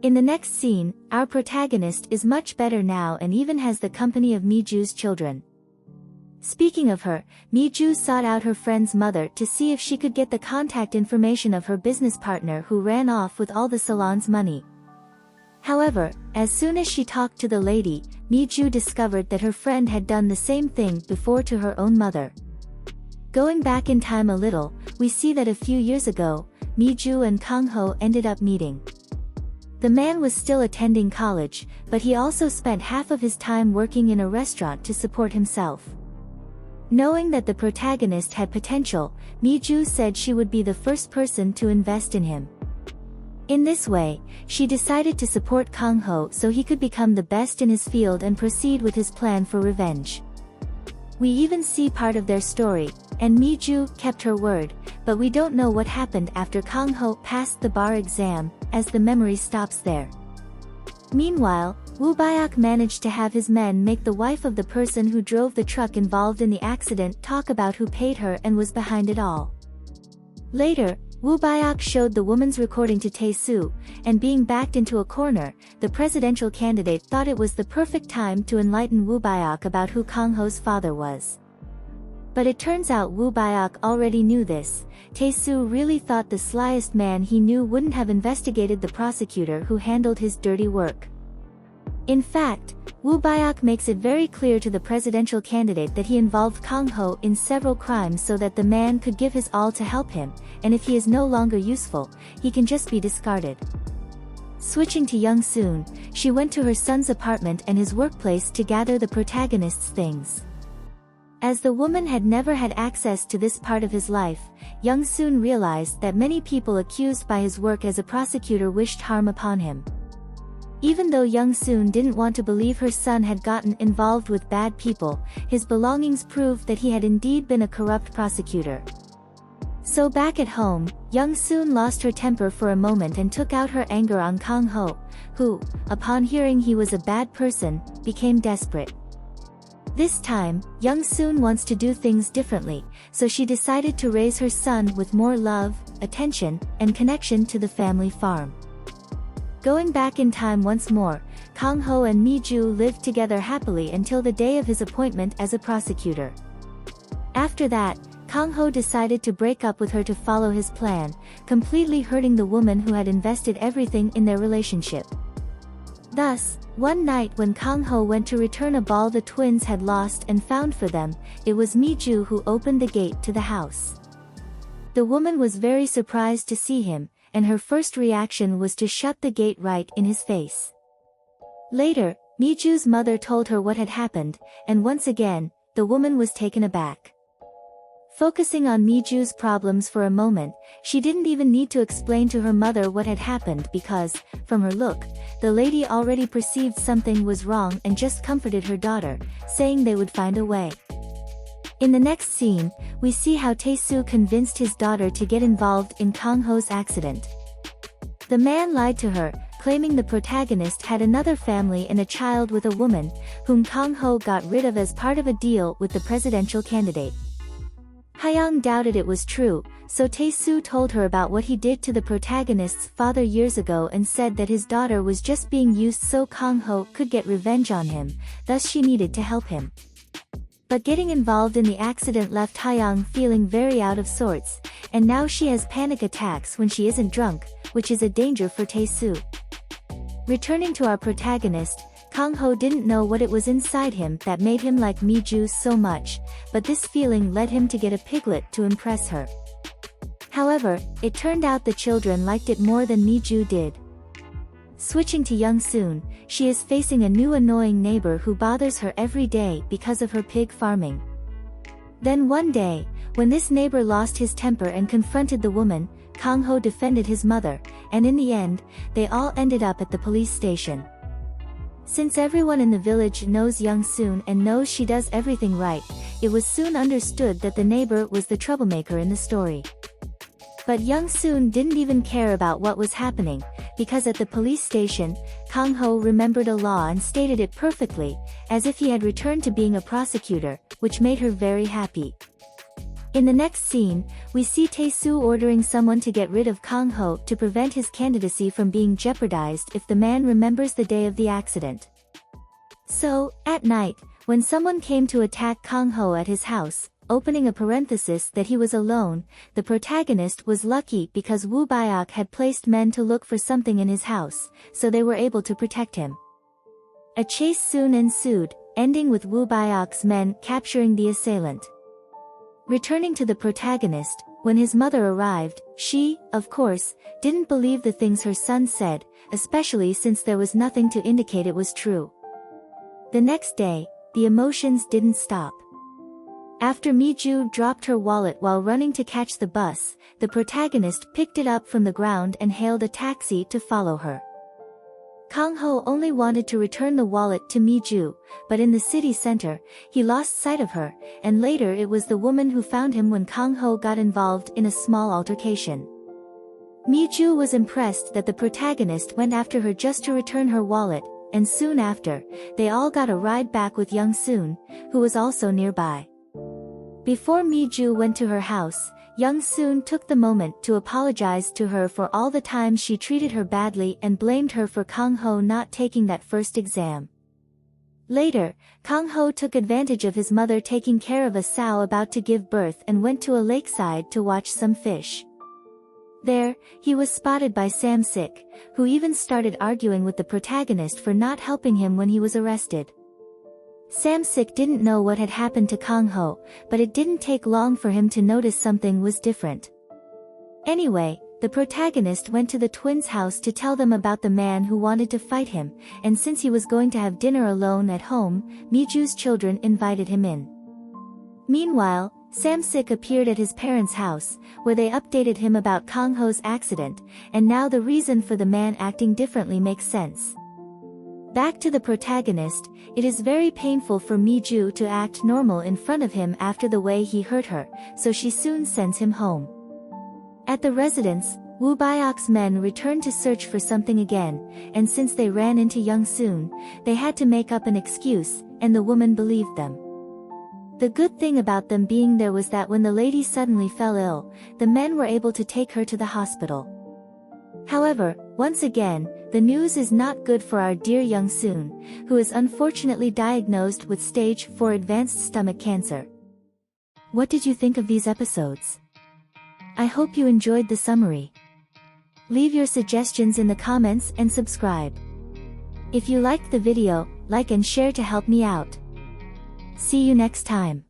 In the next scene, our protagonist is much better now and even has the company of Mi-ju's children. Speaking of her, Mi-ju sought out her friend's mother to see if she could get the contact information of her business partner who ran off with all the salon's money. However, as soon as she talked to the lady, Mi-ju discovered that her friend had done the same thing before to her own mother. Going back in time a little, we see that a few years ago, Mi-ju and Kang-ho ended up meeting. The man was still attending college, but he also spent half of his time working in a restaurant to support himself. Knowing that the protagonist had potential, Mi-ju said she would be the first person to invest in him. In this way, she decided to support Kang-ho so he could become the best in his field and proceed with his plan for revenge. We even see part of their story, and Mi-ju kept her word, but we don't know what happened after Kang-ho passed the bar exam, as the memory stops there. Meanwhile, Woo Byok managed to have his men make the wife of the person who drove the truck involved in the accident talk about who paid her and was behind it all. Later, Woo Byok showed the woman's recording to Tae-soo, and being backed into a corner, the presidential candidate thought it was the perfect time to enlighten Woo Byok about who Kang-ho's father was. But it turns out Woo Byok already knew this. Tae-soo really thought the slyest man he knew wouldn't have investigated the prosecutor who handled his dirty work. In fact, Woo Byok makes it very clear to the presidential candidate that he involved Kang-ho in several crimes so that the man could give his all to help him, and if he is no longer useful, he can just be discarded. Switching to Young-soon, she went to her son's apartment and his workplace to gather the protagonist's things. As the woman had never had access to this part of his life, Young-soon realized that many people accused by his work as a prosecutor wished harm upon him. Even though Young-soon didn't want to believe her son had gotten involved with bad people, his belongings proved that he had indeed been a corrupt prosecutor. So back at home, Young-soon lost her temper for a moment and took out her anger on Kang-ho, who, upon hearing he was a bad person, became desperate. This time, Young-soon wants to do things differently, so she decided to raise her son with more love, attention, and connection to the family farm. Going back in time once more, Kang-ho and Mi-ju lived together happily until the day of his appointment as a prosecutor. After that, Kang-ho decided to break up with her to follow his plan, completely hurting the woman who had invested everything in their relationship. Thus, one night when Kang-ho went to return a ball the twins had lost and found for them, it was Mi-ju who opened the gate to the house. The woman was very surprised to see him, and her first reaction was to shut the gate right in his face. Later, Mi-ju's mother told her what had happened, and once again, the woman was taken aback. Focusing on Mi-ju's problems for a moment, she didn't even need to explain to her mother what had happened because, from her look, the lady already perceived something was wrong and just comforted her daughter, saying they would find a way. In the next scene, we see how Tae-soo convinced his daughter to get involved in Kang-ho's accident. The man lied to her, claiming the protagonist had another family and a child with a woman, whom Kang-ho got rid of as part of a deal with the presidential candidate. Hyung doubted it was true, so Tae-soo told her about what he did to the protagonist's father years ago and said that his daughter was just being used so Kang-ho could get revenge on him, thus she needed to help him. But getting involved in the accident left Hyung feeling very out of sorts, and now she has panic attacks when she isn't drunk, which is a danger for Tae-soo. Returning to our protagonist, Kang-ho didn't know what it was inside him that made him like Mi-ju so much, but this feeling led him to get a piglet to impress her. However, it turned out the children liked it more than Mi-ju did. Switching to Young-soon, she is facing a new annoying neighbor who bothers her every day because of her pig farming. Then one day, when this neighbor lost his temper and confronted the woman, Kang-ho defended his mother, and in the end, they all ended up at the police station. Since everyone in the village knows Young-soon and knows she does everything right, it was soon understood that the neighbor was the troublemaker in the story. But Young-soon didn't even care about what was happening, because at the police station, Kang-ho remembered a law and stated it perfectly, as if he had returned to being a prosecutor, which made her very happy. In the next scene, we see Tae-soo ordering someone to get rid of Kang-ho to prevent his candidacy from being jeopardized if the man remembers the day of the accident. So, at night, when someone came to attack Kang-ho at his house, opening a parenthesis that he was alone, the protagonist was lucky because Woo Byok had placed men to look for something in his house, so they were able to protect him. A chase soon ensued, ending with Woo Byok's men capturing the assailant. Returning to the protagonist, when his mother arrived, she, of course, didn't believe the things her son said, especially since there was nothing to indicate it was true. The next day, the emotions didn't stop. After Mi-ju dropped her wallet while running to catch the bus, the protagonist picked it up from the ground and hailed a taxi to follow her. Kang-ho only wanted to return the wallet to Mi-ju, but in the city center, he lost sight of her, and later it was the woman who found him when Kang-ho got involved in a small altercation. Mi-ju was impressed that the protagonist went after her just to return her wallet, and soon after, they all got a ride back with Young-soon, who was also nearby. Before Mi-ju went to her house, Young-soon took the moment to apologize to her for all the times she treated her badly and blamed her for Kang-ho not taking that first exam. Later, Kang-ho took advantage of his mother taking care of a sow about to give birth and went to a lakeside to watch some fish. There, he was spotted by Sam-sik, who even started arguing with the protagonist for not helping him when he was arrested. Sam-sik didn't know what had happened to Kang-ho, but it didn't take long for him to notice something was different. Anyway, the protagonist went to the twins' house to tell them about the man who wanted to fight him, and since he was going to have dinner alone at home, Mi-ju's children invited him in. Meanwhile, Sam-sik appeared at his parents' house, where they updated him about Kang-ho's accident, and now the reason for the man acting differently makes sense. Back to the protagonist, it is very painful for Mi-ju to act normal in front of him after the way he hurt her, so she soon sends him home. At the residence, Woo Byok's men returned to search for something again, and since they ran into Young-soon, they had to make up an excuse, and the woman believed them. The good thing about them being there was that when the lady suddenly fell ill, the men were able to take her to the hospital. However, once again, the news is not good for our dear Young-soon, who is unfortunately diagnosed with stage 4 advanced stomach cancer. What did you think of these episodes? I hope you enjoyed the summary. Leave your suggestions in the comments and subscribe. If you liked the video, like and share to help me out. See you next time.